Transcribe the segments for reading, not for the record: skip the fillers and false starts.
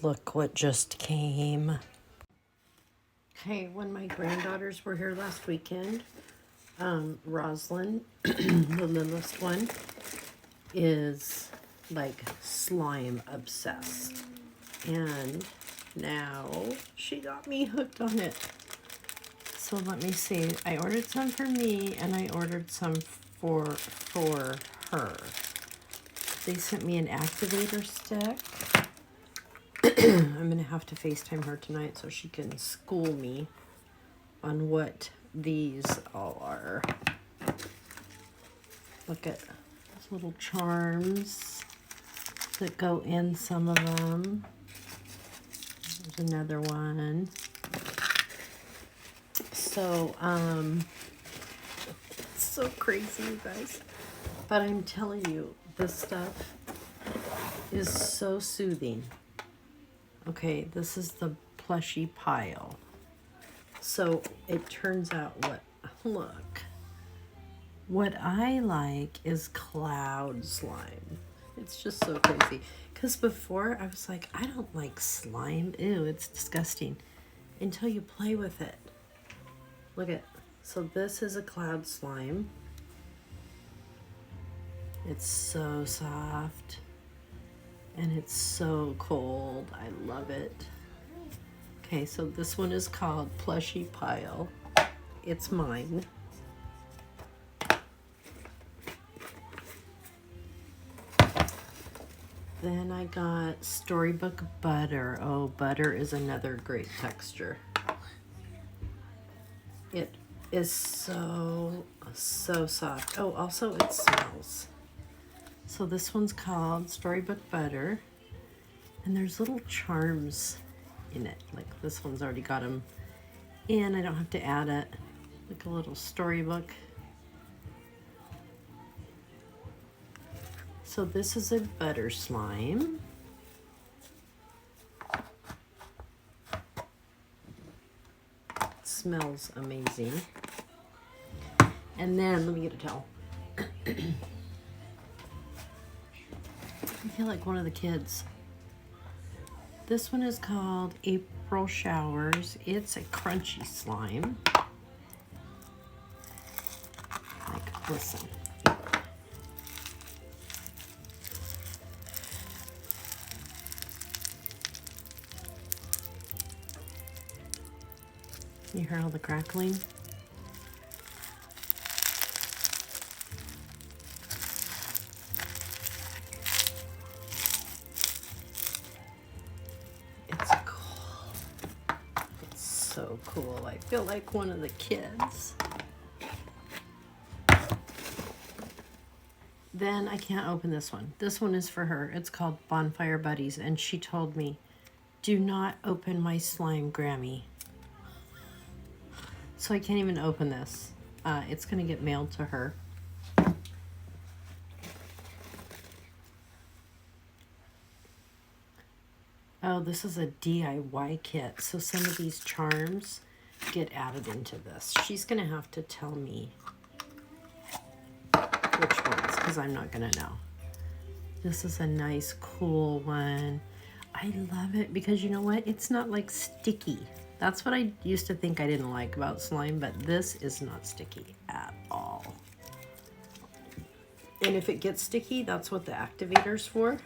Look what just came. Okay, when my granddaughters were here last weekend, Roslyn, the littlest one, is like slime obsessed. And now she got me hooked on it. So let me see. I ordered some for me and I ordered some for her. They sent me an activator stick. I'm gonna have to FaceTime her tonight so she can school me on what these all are. Look at those little charms that go in some of them. There's another one. So, it's so crazy, you guys. But I'm telling you, this stuff is so soothing. Okay, this is the plushy pile. So it turns out look, what I like is cloud slime. It's just so crazy. Because before I was like, I don't like slime. Ew, it's disgusting. Until you play with it. Look at, so this is a cloud slime. It's so soft. And it's so cold. I love it. Okay, so this one is called Plushy Pile. It's mine. Then I got Storybook Butter. Oh, butter is another great texture. It is so soft. Oh, also it smells. So this one's called Storybook Butter. And there's little charms in it. Like this one's already got them in. I don't have to add it. Like a little storybook. So this is a butter slime. It smells amazing. And then, let me get a towel. I feel like one of the kids. This one is called April Showers. It's a crunchy slime. Like, listen. You hear all the crackling? It's cool. It's so cool. I feel like one of the kids. Then I can't open this one. This one is for her. It's called Bonfire Buddies. And she told me, do not open my slime, Grammy. So I can't even open this. It's going to get mailed to her. Oh, this is a DIY kit. So some of these charms get added into this. She's going to have to tell me which ones, because I'm not going to know. This is a nice, cool one. I love it because you know what? It's not like sticky. That's what I used to think I didn't like about slime, but this is not sticky at all. And if it gets sticky, that's what the activator's for.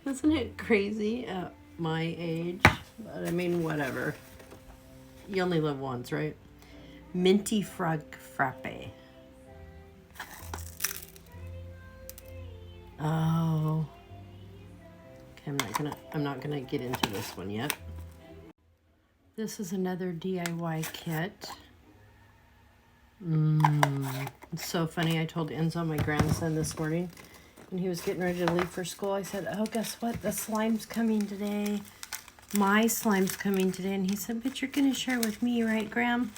Isn't it crazy at my age? But I mean, whatever. You only live once, right? Minty Frog Frappe. Oh. Okay, I'm not gonna get into this one yet. This is another DIY kit. It's so funny. I told Enzo, my grandson, this morning, when he was getting ready to leave for school, I said, oh, guess what? The slime's coming today. My slime's coming today. And he said, but you're going to share with me, right, Graham?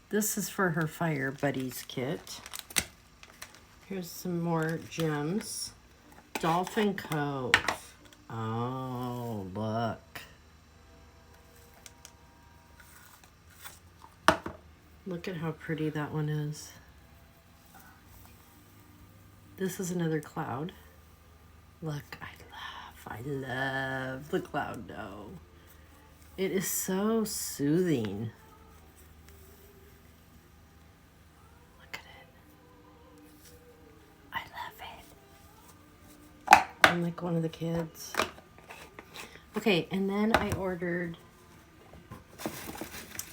This is for her Fire Buddies kit. Here's some more gems. Dolphin Cove. Oh, look. Look at how pretty that one is. This is another cloud. Look, I love the cloud dough. It is so soothing. Look at it. I love it. I'm like one of the kids. Okay, and then I ordered,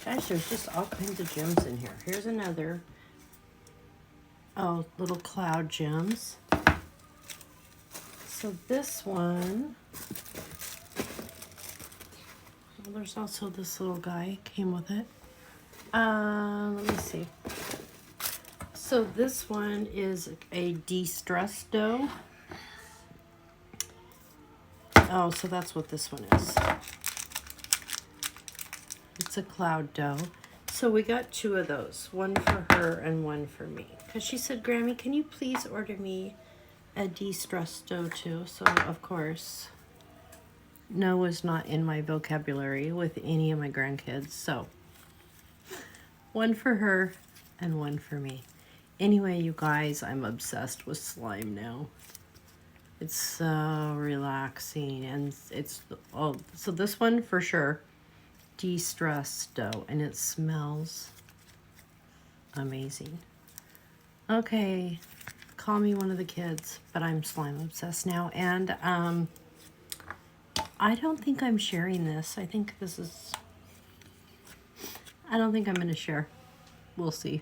gosh, there's just all kinds of gems in here. Here's another, oh, little cloud gems. So this one, well, there's also this little guy came with it. Let me see. So this one is a de-stress dough. Oh, so that's what this one is. It's a cloud dough. So we got 2 of those, one for her and one for me. Because she said, Grammy, can you please order me a de-stress dough too? So, of course, no was not in my vocabulary with any of my grandkids. So, one for her and one for me. Anyway, you guys, I'm obsessed with slime now. It's so relaxing, and it's, oh, so this one for sure, de-stress dough, and it smells amazing. Okay, call me one of the kids, but I'm slime obsessed now, and I don't think I'm sharing this. I think this is, I don't think I'm going to share. We'll see.